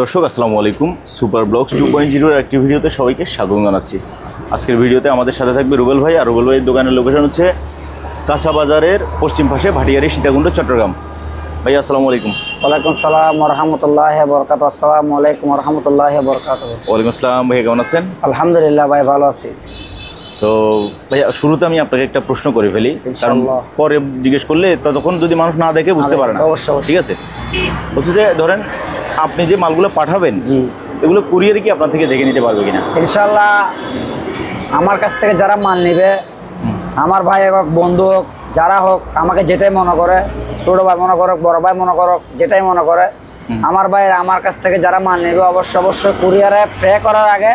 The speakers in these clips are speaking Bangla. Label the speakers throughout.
Speaker 1: দর্শক আসসালামু আলাইকুম, সুপার ব্লগস 2.0 একটি ভিডিওতে সবাইকে স্বাগত জানাচ্ছি। আজকের ভিডিওতে আমাদের সাথে থাকবে রুবেল ভাই। আর রুবেল ভাইয়ের দোকানের লোকেশন হচ্ছে কাঁচা বাজারের পশ্চিম পাশে, ভাটিয়ারি, সীতাকুণ্ড, চট্টগ্রাম। ভাই আসসালামু আলাইকুম।
Speaker 2: ওয়ালাইকুম সালাম ওয়া রাহমাতুল্লাহি ওয়া বারাকাতুহু। আসসালামু আলাইকুম ওয়া রাহমাতুল্লাহি ওয়া বারাকাতুহু।
Speaker 1: ওয়ালাইকুম আসসালাম। ভাই কেমন আছেন?
Speaker 2: আলহামদুলিল্লাহ ভাই, ভালো আছি।
Speaker 1: তো ভাইয়া শুরুতে আমি আপনাকে একটা প্রশ্ন করে ফেলি, কারণ পরে জিজ্ঞেস করলে ততক্ষণ যদি মানুষ না দেখে বুঝতে পারে না।
Speaker 2: অবশ্যই।
Speaker 1: ঠিক আছে, বলছি যে ধরেন আপনি যে মালগুলো পাঠাবেন,
Speaker 2: জি,
Speaker 1: এগুলো কুরিয়ারে কি আপনার থেকে দেখে নিতে পারবে কিনা?
Speaker 2: ইনশাআল্লাহ আমার কাছ থেকে যারা মাল নেবে, আমার ভাই হোক, বন্ধু হোক, যারা হোক, আমাকে যেটাই মনে করে, ছোট ভাই মনে করুক, বড় ভাই মনে করুক, যেটাই মনে করে, আমার ভাই আমার কাছ থেকে যারা মাল নেবে অবশ্যই কুরিয়ারে পে করার আগে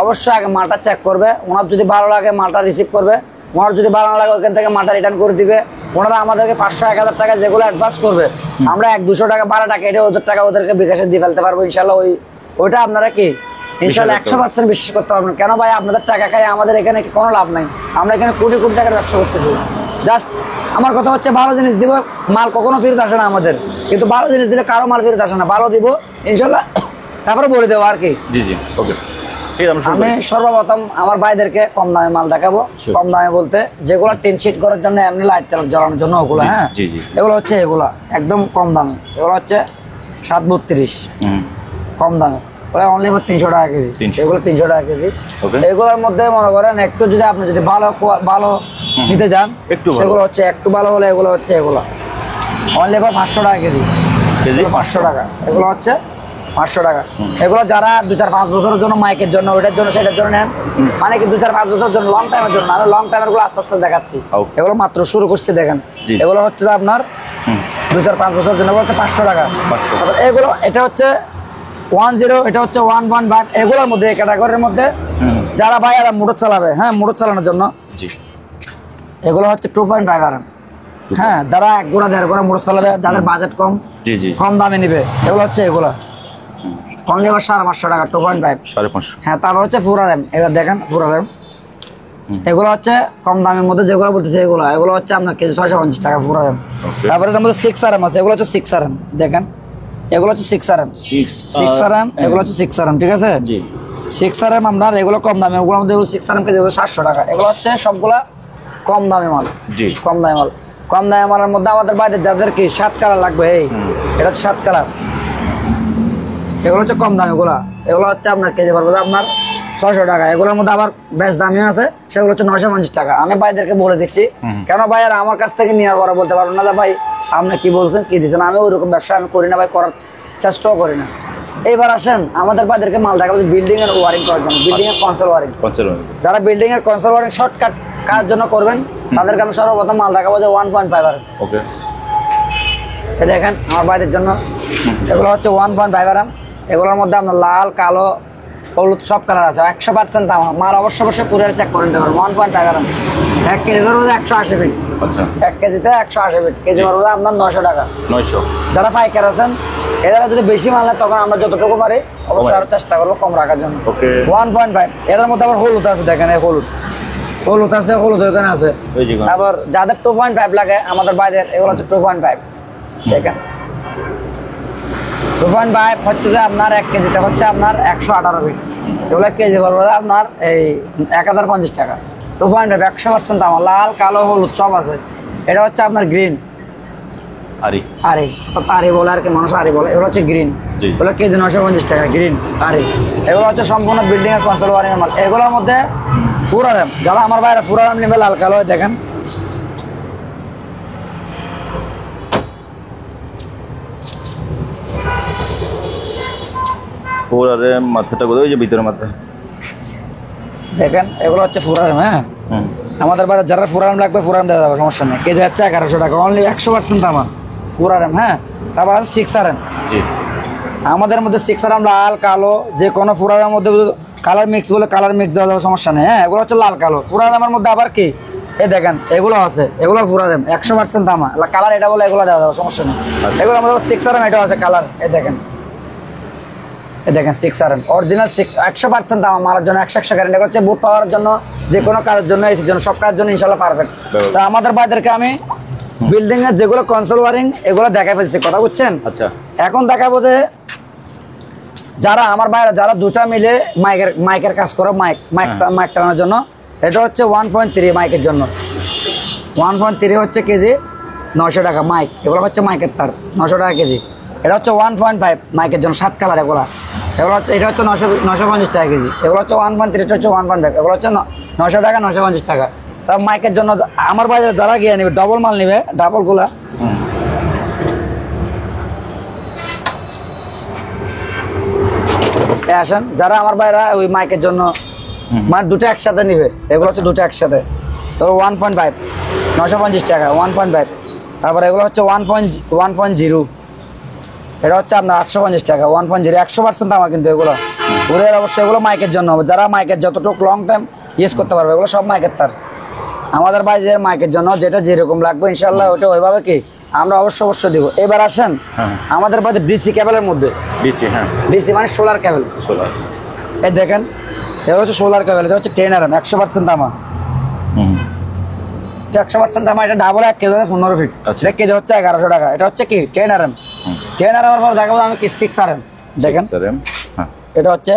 Speaker 2: অবশ্যই আগে মালটা চেক করবে। ওনার যদি ভালো লাগে মালটা রিসিভ করবে, ওনার যদি ভালো না লাগে ওইখান থেকে মালটা রিটার্ন করে দিবে। ওনারা আমাদেরকে 500-1000 টাকা যেগুলো অ্যাডভান্স করবে, আমরা 100-200 টাকা 12 টাকা এটা ওদের টাকা ওদেরকে বিকাশে দিয়ে ফেলতে পারবো ইনশাল্লাহ। ওইটা আপনারা কি ইনশাল্লাহ 100% বিশ্বাস করতে পারবেন। কেন ভাই, আপনাদের টাকা খাই আমাদের এখানে কোনো লাভ নাই। আমরা এখানে কোটি কোটি টাকার ব্যবসা করতেছি। জাস্ট আমার কথা হচ্ছে ভালো জিনিস দিব, মাল কখনো ফেরত আসে না আমাদের, কিন্তু ভালো জিনিস দিলে কারো মাল ফেরত আসে না। ভালো দিব ইনশাল্লাহ, তারপরে বলে দেবো আর কি।
Speaker 1: জি জি, ওকে।
Speaker 2: আমি সর্বপ্রথম আমার ভাইদেরকে কম দামে মাল দেখাবো। কম দামে বলতে যেগুলো টিন শিট করার জন্য, এমনি লাইট জ্বালানোর জন্য ওগুলো, হ্যাঁ এগুলো হচ্ছে এগুলা একদম কম দামে। এগুলো হচ্ছে 732 কম দামে, ওরা অনলি 300 টাকা কেজি। এগুলো 300 টাকা কেজি। এগুলোর মধ্যে মনে করেন একটু যদি আপনি যদি ভালো নিতে চান, সেগুলো হচ্ছে একটু ভালো হলে এগুলো হচ্ছে এগুলো অনলি 500 টাকা কেজি। 500 টাকা এগুলো হচ্ছে 500 টাকা। এগুলো যারা 2-4-5 বছরের জন্য, মাইকের জন্য, ওইটার জন্য, সেটার জন্য নেন, মানে কি 2-4-5 বছরের জন্য, লং টাইমের জন্য। আমি লং টাইমের গুলো আস্তে আস্তে দেখাচ্ছি। এগুলো মাত্র শুরু করছি, দেখেন। এগুলো হচ্ছে আপনার 2-4-5 বছরের জন্য হচ্ছে 500 টাকা। এগুলো এটা হচ্ছে 10, এটা হচ্ছে 115। এগুলোর মধ্যে ক্যাটাগরির মধ্যে যারা ভাইয়ারা মোটর চালাবে, হ্যাঁ মোটর চালানোর জন্য, এগুলো হচ্ছে 2.5 RM। হ্যাঁ, যারা 1 গোড়া 1.5 গোড়া মোটর চালাবে, যাদের বাজেট কম, কম দামে নিবে, এগুলো হচ্ছে এগুলো অনলি 550 টাকা। 2.5 550। হ্যাঁ, তারপর হচ্ছে 4 RM। এবার দেখেন 4 RM, এগুলো হচ্ছে কম দামের মধ্যে যেগুলো বলতেছে, এগুলো হচ্ছে আপনার কেজি 650 টাকা 4 RM। তারপরে এর মধ্যে 6 RM আছে, এগুলো হচ্ছে 6 RM। দেখেন এগুলো হচ্ছে 6 RM। 6 RM এগুলো হচ্ছে 6 RM, ঠিক আছে। 6 RM আপনার এগুলো কম দামে, ওগুলোর মধ্যে 6 RM কেজি 700 টাকা। এগুলো হচ্ছে সবগুলা কম দামে মাল। কম দামে মাল। কম দামে মালের মধ্যে আমাদের বাইরে যাদের কি 7 কালার লাগবে, এটা হচ্ছে 7 কালার। এগুলো হচ্ছে কম দামে গুলা। এগুলো হচ্ছে আপনার কেজি পড়বে আপনার 600 টাকা। এগুলোর মধ্যে আবার বেশ দামিও আছে, সেগুলো হচ্ছে 950 টাকা। আমি ভাইদেরকে বলে দিচ্ছি, কেন ভাইয়ারা আমার কাছ থেকে নেওয়ার পরে বলতে পারবেন না যে ভাই আপনি কি বলছেন, কি দিচ্ছেন। আমি ওইরকম ব্যবসা আমি করি না ভাই, করার চেষ্টাও করি না। এইবার আসেন আমাদের ভাইদেরকে মাল দেখাবো বিল্ডিং এর ওয়ারিং করার জন্য, বিল্ডিং এর কনসোল ওয়ারিং। যারা বিল্ডিং এর কনসোল ওয়ারিং শর্টকাট কাজ জন্য করবেন, তাদেরকে আমি সর্বপ্রথম মাল দেখাবো যে 1.5 RM। ওকে, এটা দেখেন আমার ভাইদের জন্য। এগুলো হচ্ছে 1.5 RM। এগুলোর মধ্যে আপনার লাল, কালো, হলুদ সব কালার আছে। 100% দাম। মাল অবশ্যই কুরিয়ার চেক করে নিতে পারবেন। 1.5 RM 1 কেজি ধরবো 180 ফিট। আচ্ছা, 1 কেজিতে 180 ফিট, কেজি ধরবো আপনার 900 টাকা। 900। যারা পাইকার আছেন, এরা যদি বেশি মাল নেয়, তখন আমরা যতটুকু পারি অবশ্যই আরো চেষ্টা করবো কম রাখার জন্য। 1.5। এটার মধ্যে আবার হলুদ আছে, দেখেন এই হলুদ আছে, হলুদ ওখানে আছে। আবার যাদের 2.5 লাগে আমাদের বাইরের, এগুলো হচ্ছে 2.5। দেখেন 2.5 হচ্ছে যে আপনার 1 কেজিতে হচ্ছে আপনার 118 ফিট। এগুলো কেজি পড়বে আপনার এই 1050 টাকা। 2.5 100% দাম। লাল, কালো, হলুদ সব আছে। এটা হচ্ছে আপনার গ্রিন আরে বলে আর কি, মানুষ আরে বলে। এগুলো হচ্ছে গ্রিন, এগুলো কেজি 950 টাকা। গ্রিন আরে এগুলো হচ্ছে সম্পূর্ণ বিল্ডিং এর কনসোল ওয়ারিং এর মাল। এগুলোর মধ্যে 4 RM। যারা আমার বাইরে 4 RM নেবে, লাল কালো, দেখেন
Speaker 1: 4 RM মাথাটা কোথায়? ওই যে ভিতরের মাথা
Speaker 2: দেখেন, এগুলো হচ্ছে 4 RM। হ্যাঁ, আমাদের বাজার যারা 4 RM লাগবে 4 RM দেওয়া যাবে, সমস্যা নেই। কেজি হচ্ছে 1100 টাকা অনলি। 100% দাম 4 RM। হ্যাঁ, তারপর আছে 6 RM। আমাদের মধ্যে 6 RM লাল, কালো, যে কোনো 4 RM মধ্যে কালার মিক্স বলে কালার মিক্স দেওয়া যাবে, সমস্যা নেই। হ্যাঁ, এগুলো হচ্ছে লাল কালো। 4 RM এর মধ্যে আবার কি এই দেখেন এগুলো আছে, এগুলো 4 RM 100% দাম। কালার এটা বলে এগুলো দেওয়া যাবে, সমস্যা নেই। এগুলো আমাদের 6 RM এটাও আছে কালার। এই দেখেন 6 RM অরিজিনাল 100% দাম। আমার জন্য 100 গ্যারান্টি করছে। বুট পাওয়ার জন্য, যে কোনো কাজের জন্য, এসির জন্য, সব কাজের জন্য ইনশাল্লাহ পারফেক্ট। তো আমাদের ভাইদেরকে আমি বিল্ডিং এর যেগুলো কনসোল ওয়ারিং এগুলো দেখাই ফেলছি, কথা বুঝছেন। আচ্ছা, এখন দেখাবো যে যারা আমার বাইরে যারা দুটা মিলে মাইকের কাজ করে মাইক টানানোর জন্য, এটা হচ্ছে 1.3 মাইকের জন্য। 1.3 হচ্ছে কেজি 900 টাকা মাইক। এগুলো হচ্ছে মাইকের তার 900 টাকা কেজি। এটা হচ্ছে 1.5 মাইকের জন্য 7 কালার এগুলো হচ্ছে, এটা হচ্ছে 950 টাকা কেজি। এগুলো হচ্ছে 1.3, এটা হচ্ছে 1.5, এগুলো হচ্ছে 900 টাকা 950 টাকা। তার মাইকের জন্য আমার বাইরে যারা গিয়ে নেবে ডবল মাল নেবে, ডাবলগুলা আসেন, যারা আমার বাইরা ওই মাইকের জন্য মানে দুটো একসাথে নিবে, এগুলো হচ্ছে দুটো একসাথে। এগুলো 1.5 950 টাকা 1.5। তারপরে এগুলো হচ্ছে 1.0, এটা হচ্ছে আপনার 850 টাকা 1.0। 100% আমার কিন্তু এগুলো ওদের অবশ্যই এগুলো মাইকের জন্য হবে, যারা মাইকের যতটুকু লং টাইম ইউজ করতে পারবে, এগুলো সব মাইকের তার। আমাদের বাইরের মাইকের জন্য যেটা যেরকম লাগবে ইনশাল্লাহ ওটা ওইভাবে কি আমরা অবশ্যই দিব। এবার আসেন আমাদের বাইরে ডিসি কেবলের মধ্যে, ডিসি মানে সোলার কেবল। এই দেখেন এটা হচ্ছে সোলার কেবল, এটা হচ্ছে 10 RM 100% তামা। 100% তামা, এটা ডাবল 1 কেজি 15 ফিট, এটা কেজি হচ্ছে 1100 টাকা। এটা হচ্ছে কি 10 RM 10 RM এর পর দেখাবো আমি কি 6 RM। দেখেন এটা হচ্ছে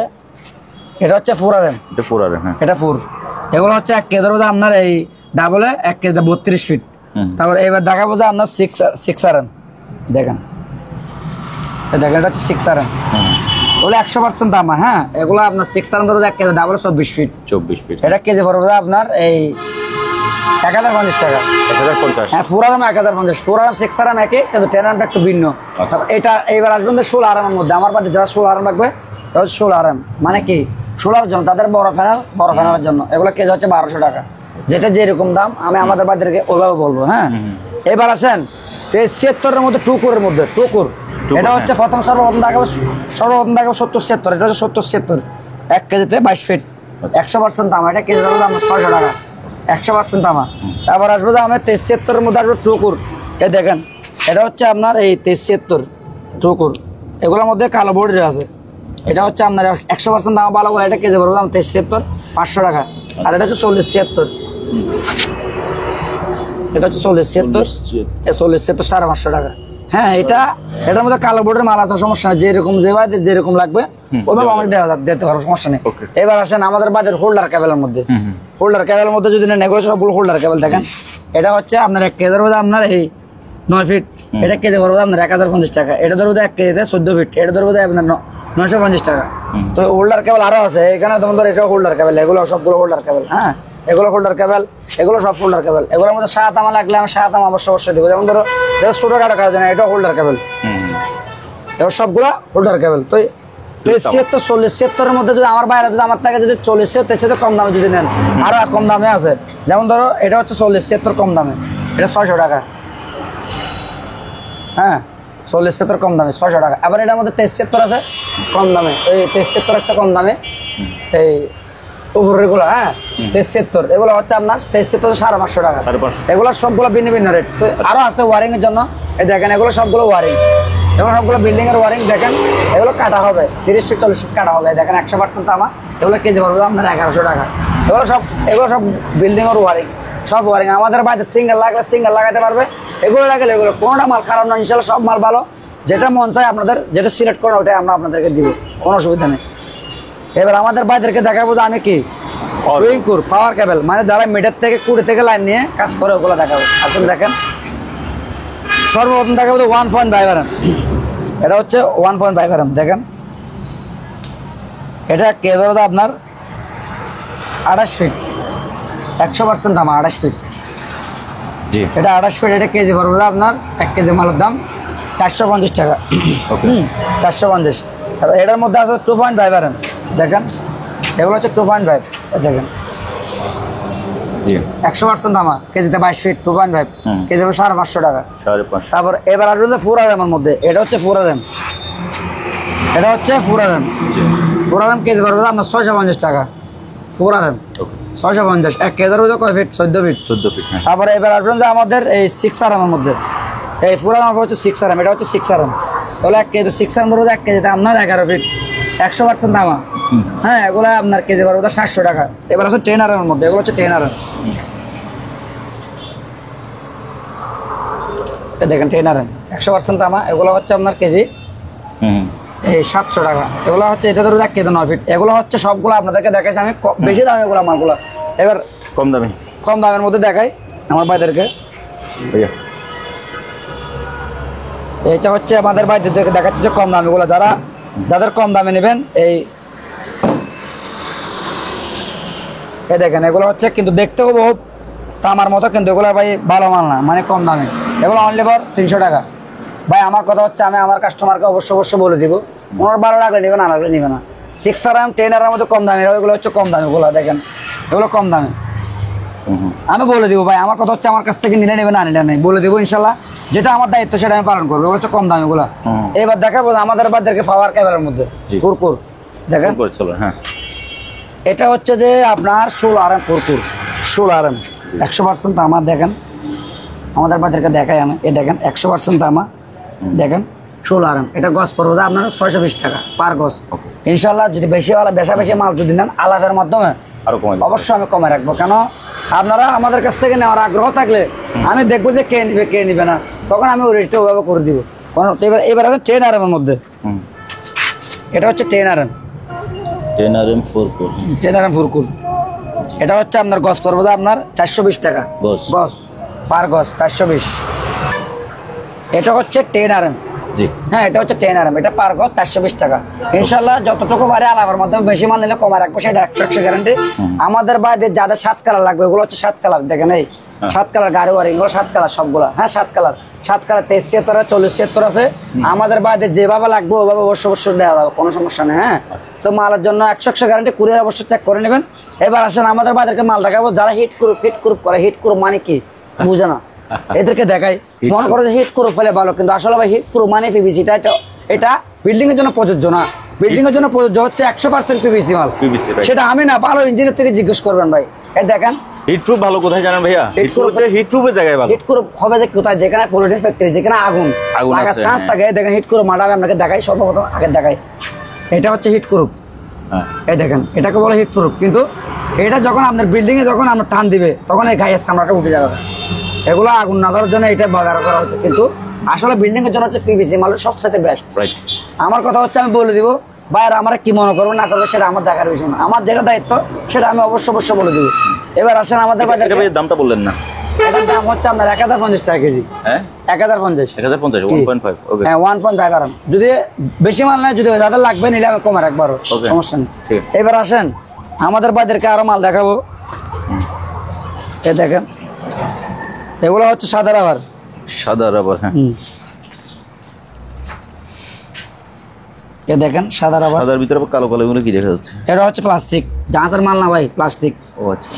Speaker 2: 4 RM, এটা 4। এগুলো হচ্ছে 1 কেজি ধরবো আপনার এই ডাবলে 1 কেজি 32 ফিট। তারপর এবার দেখাবো যে আপনার 6 RM। দেখেন দেখেন এটা হচ্ছে 6 RM, ওগুলো 100% তামা। হ্যাঁ, এগুলো আপনার 6 RM ধরবো 1 কেজি ডাবলে 24 ফিট। এটা কেজি পড়বে আপনার এই 1050 টাকা।
Speaker 1: 1050?
Speaker 2: হ্যাঁ, 4 RM 1050। 4 RM 6 RM একই, কিন্তু 10 RM একটু ভিন্ন। এটা এইবার আসবেন 16 RM এর মধ্যে। আমার পাশে যারা 16 RM লাগবে, এটা হচ্ছে 16 RM মানে কি 16 জন্য, তাদের বড় প্যানেলের জন্য। এগুলো কেজি হচ্ছে 1200 টাকা। যেটা যেরকম দাম আমি আমাদের বাজারকে ওইভাবে বলবো। হ্যাঁ, এবার আসেন 73 এর মধ্যে টুকুরের মধ্যে টুকুর। এটা হচ্ছে সর্বপ্রথম দেখাবো 70-70। এটা হচ্ছে 70-70 1 কেজিতে 22 ফিট 100% দাম। এটা কেজি দাম 600 টাকা 100% তামা। তারপর আসবো যে আমরা 73 এর মধ্যে আসবো টুকুর। এই দেখেন এটা হচ্ছে আপনার এই 73 টুকুর, এগুলোর মধ্যে কালো বডি আছে। এটা হচ্ছে আপনার 100% দাম ভালো করে। এটা কেজি পড়বে দাম 73 500 টাকা। আর এটা হচ্ছে 40-76, এটা হচ্ছে 40-76 550 টাকা। হ্যাঁ, এটার মধ্যে কালো বোর্ডের মাল আছে, সমস্যা নেই। যেরকম লাগবে ওইভাবে আমাকে দিতে পারবো, সমস্যা নেই। এবার আসেন আমাদের বাজার হোল্ডার কেবলের মধ্যে। হোল্ডার কেবলের মধ্যে যদি নেন, এগুলো সবগুলো হোল্ডার কেবল। দেখেন এটা হচ্ছে আপনার 1 কেজি ধরবো আপনার এই 9 ফিট। এটা কেজি ধরবো আপনার 1050 টাকা। এটা ধরবো 1 কেজিতে 14 ফিট। এটা ধরবো আপনার 950 টাকা। তো হোল্ডার কেবল আরো আছে এখানে, তোমাদের এটাও হোল্ডার কেবল। এগুলো সবগুলো হোল্ডার কেবল। হ্যাঁ, এগুলো হোল্ডার কেবল, এগুলো সব হোল্ডার কেবল। এগুলোর মধ্যে 7 তামা লাগলে আমি 7 তামা অবশ্যই দেবো। যেমন ধরো ছোটখাটো কাজ না, এটা হোল্ডার কেবল। এবার সবগুলো হোল্ডার কেবল। তো 73-40-70 এর মধ্যে যদি আমার বাইরে যদি আমার থেকে যদি 40-73 কম দামে যদি নেন, আরো কম দামে আছে। যেমন ধরো এটা হচ্ছে 40-70 কম দামে, এটা 600 টাকা। হ্যাঁ, 40-70 কম দামে 600 টাকা। আবার এটার মধ্যে 73 আছে কম দামে, এই 73 আছে কম দামে এই উপরের গুলো। হ্যাঁ, 73 এগুলো হচ্ছে আপনার 73 550 টাকা। এগুলো সবগুলো ভিন্ন ভিন্ন রেট। তো আরো আছে ওয়ারিং এর জন্য। এই দেখেন এগুলো সবগুলো ওয়ারিং, এগুলো সবগুলো বিল্ডিং এর ওয়ারিং। দেখেন এগুলো কাটা হবে 30 ফিট 40 ফিট কাটা হবে। দেখেন 100% তামা। এগুলো কেজি পড়বে আপনার 1100 টাকা। এগুলো সব বিল্ডিং এর ওয়ারিং, সব ওয়ারিং। আমাদের বাড়িতে সিঙ্গেল লাগলে সিঙ্গেল লাগাতে পারবে। এগুলো লাগালে এগুলো কোনোটা মাল খারাপ না, ইনশাল্লাহ সব মাল ভালো। যেটা মন চায় আপনাদের, যেটা সিলেক্ট করেন ওটাই আমরা আপনাদেরকে দিব, কোনো অসুবিধা নেই। এবার আমাদের ভাইদেরকে দেখাবো যে আমি কি উইংকুর পাওয়ার কেবল, মানে যারা মিটার থেকে 20 থেকে লাইন নিয়ে কাজ করে ওগুলো দেখাবো। আসুন দেখেন, সর্বপ্রথম দেখাবো 1.5 RM। এটা হচ্ছে 1.5 RM। দেখেন এটা কেজি ধরো আপনার 28 ফিট 100% দাম 28 ফিট। এটা 28 ফিট, এটা কেজি পড়বে আপনার 1 কেজি মালের দাম 450 টাকা। 450। এটার মধ্যে আছে 2.5 RM। দেখেন এগুলো হচ্ছে 2.5। দেখেন 100% দামা, কেজিতে 22 ফিট 2.5, কেজি 550 টাকা। তারপর এবার আসবে 4 RM এর মধ্যে। এটা হচ্ছে 4 RM, এটা হচ্ছে 4 RM। 4 RM কেজি পড়বে আপনার 650 টাকা। 4 RM 650। 1 কেজি ধরবে কয় ফিট? 14 ফিট। তারপরে এবার আসবেন যে আমাদের এই 6 RM এর মধ্যে। এই 4 RM হচ্ছে 6 RM, এটা হচ্ছে 6 RM। তাহলে 1 কেজি 6 RM ধরবে 1 কেজিতে আপনার 11 ফিট 100% দামা। হ্যাঁ, এগুলো আপনার কেজি পড়বে 700 টাকা। এবার আছে 10 RM এর মধ্যে। এগুলো হচ্ছে 10 RM। দেখেন 10 RM 100% দামা। এগুলো হচ্ছে আপনার কেজি এই 700 টাকা। এগুলো হচ্ছে এটা ধরো 1 কেজি 9 ফিট। এগুলো হচ্ছে সবগুলো আপনাদেরকে দেখাইছি আমি বেশি দামে এগুলো মালগুলো। এবার কম দামের মধ্যে দেখাই আমার ভাইদেরকে। এটা হচ্ছে আমাদের ভাইদেরকে দেখাচ্ছি যে কম দামে এগুলো, যাদের কম দামে নেবেন এই দেখেন এগুলো হচ্ছে কিন্তু দেখতেও বহু তামার মতো, কিন্তু এগুলো ভাই ভালো মাল না, মানে কম দামে। এগুলো অনলি ফর 300 টাকা। ভাই আমার কথা হচ্ছে আমি আমার কাস্টমারকে অবশ্যই বলে দিব, ওনার ভালো লাগলে নেবে, না লাগলে নেবে না। 6RM 10RM মধ্যে কম দামে, এগুলো হচ্ছে কম দামে। এগুলো দেখেন এগুলো কম দামে, আমি বলে দিব ভাই। আমার কথা হচ্ছে আমার কাছ থেকে নিলে নেবে, না নিলে নেই, বলে দিব ইনশাল্লাহ। যেটা আমার দায়িত্ব সেটা আমি পালন করবো। এগুলো হচ্ছে কম দামে এগুলো। এবার দেখাবো আমাদের বাদেরকে পাওয়ার ক্যামেরার মধ্যে কুরকুর দেখেন।
Speaker 1: হ্যাঁ,
Speaker 2: এটা হচ্ছে যে আপনার 16RM কুরকুর, 16RM 100% তামা। দেখেন আমাদের বাদেরকে দেখাই আমি, এ দেখেন 100% তামা। দেখেন 16RM, এটা গজ পড়বে আপনার 620 টাকা পার গজ। ইনশাল্লাহ যদি বেশি মাল যদি নেন আলাপের মাধ্যমে অবশ্যই আমি কমে রাখবো। কেন আপনারা আমাদের কাছ থেকে নেওয়ার আগ্রহ থাকলে আমি দেখবো যে কে নিবে না, তখন আমি ওই রেটটা ওইভাবে করে দিব। এবার আছে 10RM এর মধ্যে। এটা হচ্ছে 10RM ফুরকুর। এটা হচ্ছে আপনার গজ পড়বে আপনার 420 টাকা গজ পার গজ 420। এটা হচ্ছে 10RM। হ্যাঁ, এটা হচ্ছে 10RM, এটা পার গজ 420 টাকা। ইনশাল্লাহ যতটুকু পারে আলাপের মাধ্যমে বেশি মাল নিলে কমে রাখবো, সেটা 100% গ্যারান্টি। আমাদের বাইরে যাদের 7 কালার লাগবে ওগুলো হচ্ছে 7 কালার। দেখেন এই 7 কালার গাড়ি ওয়ারিং, এগুলো 7 কালার সবগুলো। হ্যাঁ 7 কালার 23-76 40-76 আছে। আমাদের বাইরে যেভাবে লাগবে ওইভাবে অবশ্যই দেওয়া যাবে, কোনো সমস্যা নেই। হ্যাঁ, তো মালের জন্য 100% গ্যারান্টি। কুরিয়ার অবশ্যই চেক করে নেবেন। এবার আসেন আমাদের বাইরেকে মাল দেখাবো যারা হিট গ্রুপ করে। হিট গ্রুপ মানে কি বুঝে না, এদেরকে দেখাই। মনে করে যে হিট গ্রুপ ফেলে ভালো, কিন্তু আসলে ভাই হিট গ্রুপ মানে পিভিসি। এটা বিল্ডিং এর জন্য প্রযোজ্য না, বিল্ডিং এর জন্য প্রযোজ্য হচ্ছে 100% পিভিসি মাল। সেটা আমি না, ভালো ইঞ্জিনিয়ার থেকে জিজ্ঞেস করবেন ভাই। এই দেখেন
Speaker 1: হিট প্রুফ ভালো কোথায় জানেন ভাইয়া? হিট প্রুফের জায়গায় ভালো।
Speaker 2: হিট প্রুফ হবে যে কোথায়, যেখানে পলিথিন ফ্যাক্টরি, যেখানে আগুন লাগার চান্স থাকে। দেখেন হিট প্রুফ মাল আমি আপনাকে দেখাই, সর্বপ্রথম আগে দেখাই। এটা হচ্ছে হিট প্রুফ। এই দেখেন এটাকে বলে হিট প্রুফ, কিন্তু এটা যখন আপনার বিল্ডিং এ যখন আপনার টান দিবে তখন এই গায়ের চামড়াটা উঠে যাবে। এগুলো আগুন না ধরার জন্য এটা ব্যবহার করা হচ্ছে, কিন্তু আসলে বিল্ডিং এর জন্য হচ্ছে পিভিসি মাল সবচেয়ে বেস্ট। আমার কথা হচ্ছে আমি বলে দিব, বাইরে আমার কি মনে করবো না করবো সেটা আমার দেখার বিষয় না। আমার যেটা দায়িত্ব সেটা আমি অবশ্যই বলে দিব। এবার আসেন আমাদের বাজারে,
Speaker 1: দামটা বললেন না।
Speaker 2: এটার দাম হচ্ছে আপনার 1050 টাকা কেজি। 1050 হ্যাঁ 1.5 RM। যদি বেশি মাল নেয়, যদি যাদের লাগবে নিলে আমি কমে রাখবো, আরো সমস্যা নেই। এবার আসেন আমাদের বাজারকে আরো মাল দেখাবো। এ দেখেন এগুলো হচ্ছে সাদা রাবার। হ্যাঁ এ দেখেন সাদা রাবার,
Speaker 1: সাদার ভিতরে কালো এগুলো কি দেখা যাচ্ছে?
Speaker 2: এটা হচ্ছে প্লাস্টিক, জাহাজের মাল না ভাই, প্লাস্টিক।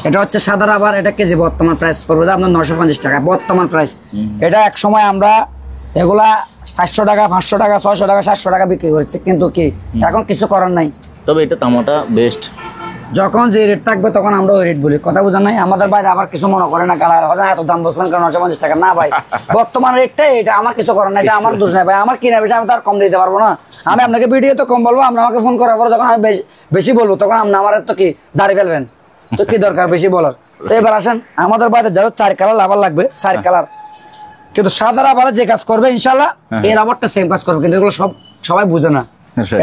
Speaker 2: এটা হচ্ছে সাদা রাবার। এটা কেজি বর্তমান প্রাইস করবে আপনার 950 টাকা বর্তমান প্রাইস। এটা এক সময় আমরা এগুলা 400 টাকা 500 টাকা 600 টাকা 700 টাকা বিক্রি করেছি, কিন্তু কি এখন কিছু করার নাই।
Speaker 1: তবে এটা তামাটা বেস্ট,
Speaker 2: যখন যে রেট থাকবে তখন আমরা ওই রেট বলি, কথা বোঝা নাই। আমাদের বাইরে আবার কিছু মনে করে না, গালা হয় এত দাম বলছেন কারণ 950 টাকা না ভাই, বর্তমান রেটটাই এটা, আমার কিছু করার নাই, এটা আমার দোষ নাই ভাই। আমার কিনা বেশি আমি তার কম দিতে পারবো না। আমি আপনাকে ভিডিও তো কম বলবো, আপনি আমাকে ফোন করার পর যখন আমি বেশি বলবো তখন আপনি আমার তো কি জারি ফেলবেন, তো কি দরকার বেশি বলার। তো এবার আসেন আমাদের বাইরে যারা 4 কালার রাবার লাগবে, 4 কালার, কিন্তু সাদা রাবারে যে কাজ করবে ইনশাল্লাহ এই রাবারটা সেম কাজ করবে, কিন্তু এগুলো সবাই বুঝে না।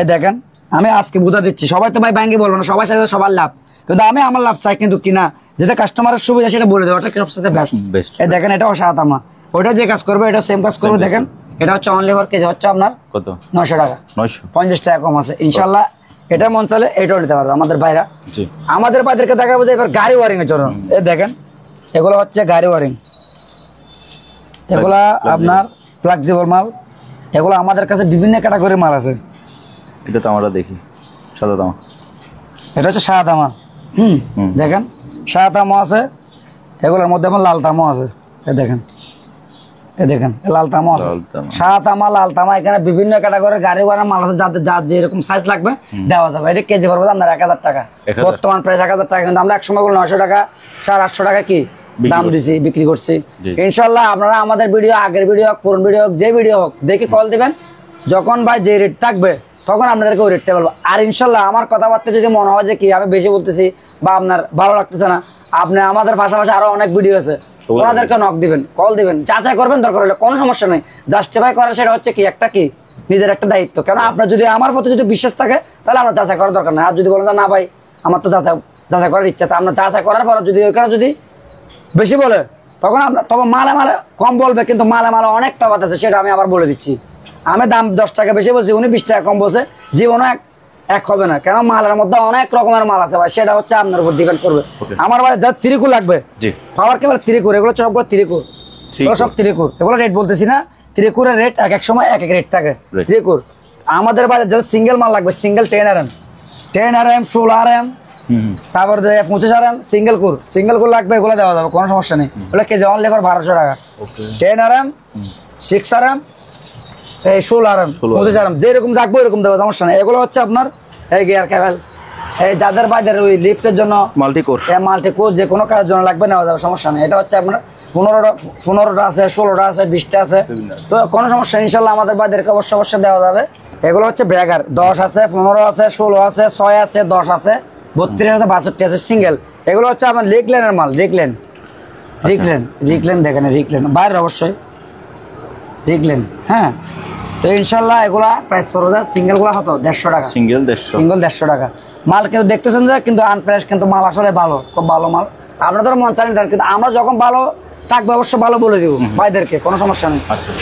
Speaker 2: এই দেখেন আমি আজকে বুঝা দিচ্ছি, সবাই তো ভাই ব্যাংকে বলবো না, সবাই সাথে সবার লাভ, কিন্তু আমি আমার লাভ চাই, কিন্তু কিনা যেটা কাস্টমারের সুবিধা সেটা বলে দেবো, ওটা সবসাথে বেস্ট। এই দেখেন এটাও সাদাতামা, ওইটা যে কাজ করবে এটা সেম কাজ করবে। দেখেন এটা হচ্ছে অনলি ফর কেজি হচ্ছে আপনার কত 900 টাকা, 950 টাকা কম আছে। ইনশাল্লাহ এটা মন চালে এটাও নিতে পারবে আমাদের ভাইরা। আমাদের ভাইদেরকে দেখাবো যে এবার গাড়ি ওয়ারিং এর জন্য। এই দেখেন এগুলো হচ্ছে গাড়ি ওয়ারিং, এগুলা আপনার ফ্লেক্সিবল মাল। এগুলো আমাদের কাছে বিভিন্ন ক্যাটাগরির মাল আছে।
Speaker 1: এটা তো আমরা দেখি সাদা তামা,
Speaker 2: এটা হচ্ছে সাদা তামা। দেখেন সাদা তামা আছে, এগুলোর মধ্যে আমার লাল তামা আছে। দেখেন লাল তামা আছে, সাদা তামা, লাল তামা। এখানে বিভিন্ন ক্যাটাগরির গাড়ি ওয়ারিং মাল আছে, যার যেরকম সাইজ লাগবে দেওয়া যাবে। এটা কেজি পড়বে আপনার 1000 টাকা, বর্তমান প্রাইস 1000 টাকা, কিন্তু আমরা এক সময় 900 টাকা 700-800 টাকা কি দাম দিছি, বিক্রি করছি। ইনশাল্লাহ আপনারা আমাদের ভিডিও, আগের ভিডিও, পুরন ভিডিও, যে ভিডিও হোক দেখে কল দিবেন, যখন ভাই যে রেট থাকবে তখন আপনাদেরকে ওই রেটটা বলবো। আর ইনশাল্লাহ আমার কথাবার্তা যদি মনে হয় যে কি আমি বেশি বলতেছি বা আপনার ভালো লাগতেছে না, আপনি আমাদের পাশাপাশি আরো অনেক ভিডিও আছে, ওনাদেরকে নক দিবেন, কল দিবেন, যাচাই করবেন, দরকার হলে কোনো সমস্যা নেই। জাস্টিফাই করা সেটা হচ্ছে কি একটা কি নিজের একটা দায়িত্ব। কেন আপনার যদি আমার প্রতি যদি বিশ্বাস থাকে তাহলে আমরা যাচাই করার দরকার নাই। আর যদি বলেন যে না ভাই আমার তো যাচাই করার ইচ্ছা আছে, আমরা যাচাই করার পর যদি ওইখানে যদি বেশি বলে তখন আপনার তবে মালে কম বলবে, কিন্তু মালে অনেক তফাৎ আছে, সেটা আমি আবার বলে দিচ্ছি। আমি দাম 10 টাকা বেশি বলছি, উনি 20 টাকা কম বলছে, জীবনও এক হবে না। কেন মালের মধ্যে অনেক রকমের মাল আছে ভাই, সেটা হচ্ছে আপনার উপর ডিপেন্ড করবে। আমার ভাই যা 3 কুর লাগবে, পাওয়ার কেবল 3 কুর, এগুলো সবগুলো 3 কুর, এগুলো সব 3 কুর, এগুলো রেট বলতেছি না। 3 কুরের রেট এক সময় এক রেট থাকে। 3 কুর আমাদের বাজারে যারা সিঙ্গেল মাল লাগবে, সিঙ্গেল 10 RM 16 RM, তারপর 25 RM সিঙ্গেল কুর লাগবে, এগুলো দেওয়া যাবে, কোনো সমস্যা নেই। ওগুলো কেজি অনলি ফর 1200 টাকা। 10 RM 6 RM এই 16 RM 25 RM যেরকম থাকবে এরকম দেওয়া সমস্যা নেই। এগুলো হচ্ছে আপনার এই গিয়ার কেবল, এই যাদের বাইরের ওই লিফটের জন্য মাল্টি কোর যে কোনো কাজের জন্য লাগবে নেওয়া যাবে, সমস্যা নেই। এটা হচ্ছে আপনার 15টা আছে, 16টা আছে, 20টা আছে, তো কোনো সমস্যা নেই, ইনশাল্লাহ আমাদের বাইরেরকে অবশ্যই দেওয়া যাবে। এগুলো হচ্ছে ব্যাগার 10 আছে, 15 আছে, 16 আছে, 6 আছে, 10 আছে, 32 আছে, 62 আছে সিঙ্গেল। এগুলো হচ্ছে আপনার রিকলেনের মাল, রিকলেন দেখেন, রিকলেন বাইরের অবশ্যই রিকলেন। হ্যাঁ, তো ইনশাল্লাহ এগুলা প্রাইস পড়বে সিঙ্গেল গুলা হতো 150 টাকা, সিঙ্গেল 150 টাকা। মাল কিন্তু দেখতেছেন যে কিন্তু আনফ্রেশ, কিন্তু মাল আসলে ভালো, খুব ভালো মাল। আপনাদের মন চালিয়ে দেন, কিন্তু আমরা যখন ভালো থাকবে অবশ্যই ভালো বলে দিব ভাইদেরকে, কোনো সমস্যা নেই।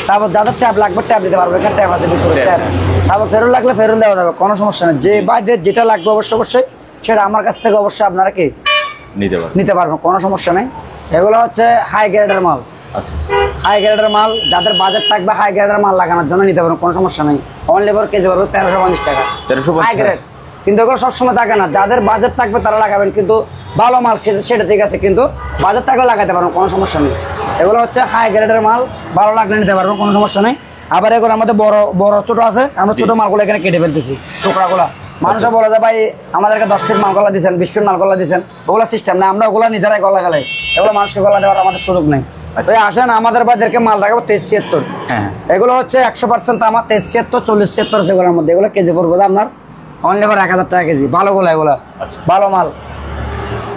Speaker 2: তারপর যাদের ট্যাব লাগবে ট্যাব দিতে পারবো, এখানে ট্যাব আছে ভিতরে ট্যাব। তারপর ফেরত লাগলে ফেরত দেওয়া যাবে, কোনো সমস্যা নেই। যে ভাইদের যেটা লাগবে অবশ্যই সেটা আমার কাছ থেকে অবশ্যই আপনারা কি নিতে পারবেন, কোনো সমস্যা নেই। এগুলো হচ্ছে হাই গ্রেডের মাল, হাই গ্রেডের মাল, যাদের বাজেট থাকবে হাই গ্রেডের মাল লাগানোর জন্য নিতে পারবেন, কোনো সমস্যা নেই। অনলি ফর কেজি পারবো 1350 টাকা হাই গ্রেড। কিন্তু এগুলো সবসময় থাকে না, যাদের বাজেট থাকবে তারা লাগাবেন, কিন্তু ভালো মাল সেটা ঠিক আছে, কিন্তু বাজেট থাকলে লাগাতে পারবেন, কোনো সমস্যা নেই। এগুলো হচ্ছে হাই গ্রেডের মাল, ভালো লাগলে নিতে পারবেন, কোনো সমস্যা নেই। আবার এগুলো আমাদের বড় ছোট আছে, আমরা ছোট মালগুলো এখানে কেটে ফেলতেছি, টুকরাগুলা। মানুষে বলে যে ভাই আমাদেরকে 10 ফিট মাল গলা দিচ্ছেন, 20 ফিট মাল গলা দিচ্ছেন, ওগুলো সিস্টেম না, আমরা ওগুলো নিজেরাই গলা গেলাই, এগুলো মানুষকে গলা দেওয়ার আমাদের সুযোগ নেই। আসেন আমাদের বাজারকে মাল দেখাবো 23-76, এগুলো হচ্ছে 100% আমার 23-76 40-76 সেগুলোর মধ্যে। এগুলো কেজি পড়বে আপনার অনলি ফর 1000 টাকা কেজি, ভালো গুলা, এগুলা ভালো মাল।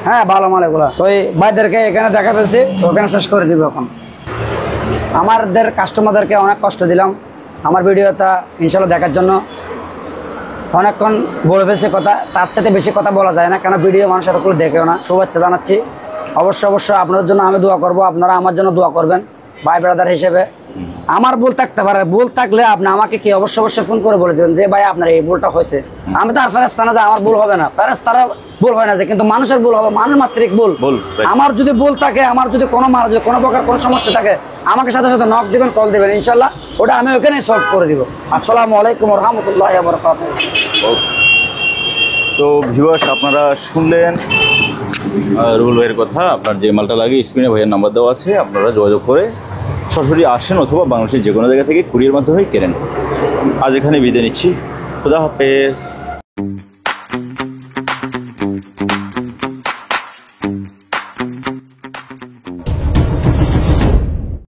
Speaker 2: হ্যাঁ, ভালো মাল এগুলা। তো এই ভাইদেরকে এখানে দেখা ফেলছি, ওখানে শেষ করে দিব। এখন আমাদের কাস্টমারদেরকে অনেক কষ্ট দিলাম আমার ভিডিওটা ইনশাল্লাহ দেখার জন্য, অনেকক্ষণ বলে ফেলছে কথা, তার সাথে বেশি কথা বলা যায় না, কেন ভিডিও মানুষের ওগুলো দেখেও না। শুভেচ্ছা জানাচ্ছি, অবশ্যই আপনাদের জন্য আমি দোয়া করব, আপনারা আমার জন্য দোয়া করবেন ভাই ব্রাদার হিসেবে। আমার ভুল থাকতে পারে, ভুল থাকলে আপনি আমাকে কি অবশ্যই ফোন করে বলে দেবেন যে ভাই আপনার এই ভুলটা হয়েছে। আমি তো আর ফেরেশতা না যে আমার ভুল হবে না, ফেরেশতারা ভুল হয় না যে, কিন্তু মানুষের ভুল হবে, মানুষ মাত্রিক ভুল। আমার যদি ভুল থাকে, আমার যদি কোনো প্রকার কোনো সমস্যা থাকে, আমাকে সাথে নক দিবেন, কল দিবেন, ইনশাল্লাহ ওটা আমি ওখানেই সলভ করে দিব। আসসালামু আলাইকুম ওয়া রাহমাতুল্লাহি ওয়া বারাকাতুহু।
Speaker 1: তো ভিউয়ার্স, আপনারা শুনলেন রুবেল ভাইয়ের কথা। আপনার যে মালটা লাগে স্ক্রিনে ভাইয়ের নাম্বার দেওয়া আছে, আপনারা যোগাযোগ করে সরাসরি আসেন, অথবা বাংলাদেশের যে কোনো জায়গা থেকে কুরিয়ার মাধ্যমে কেনেন। আজ এখানে বিদায় নিচ্ছি, খুদা হাফেজ।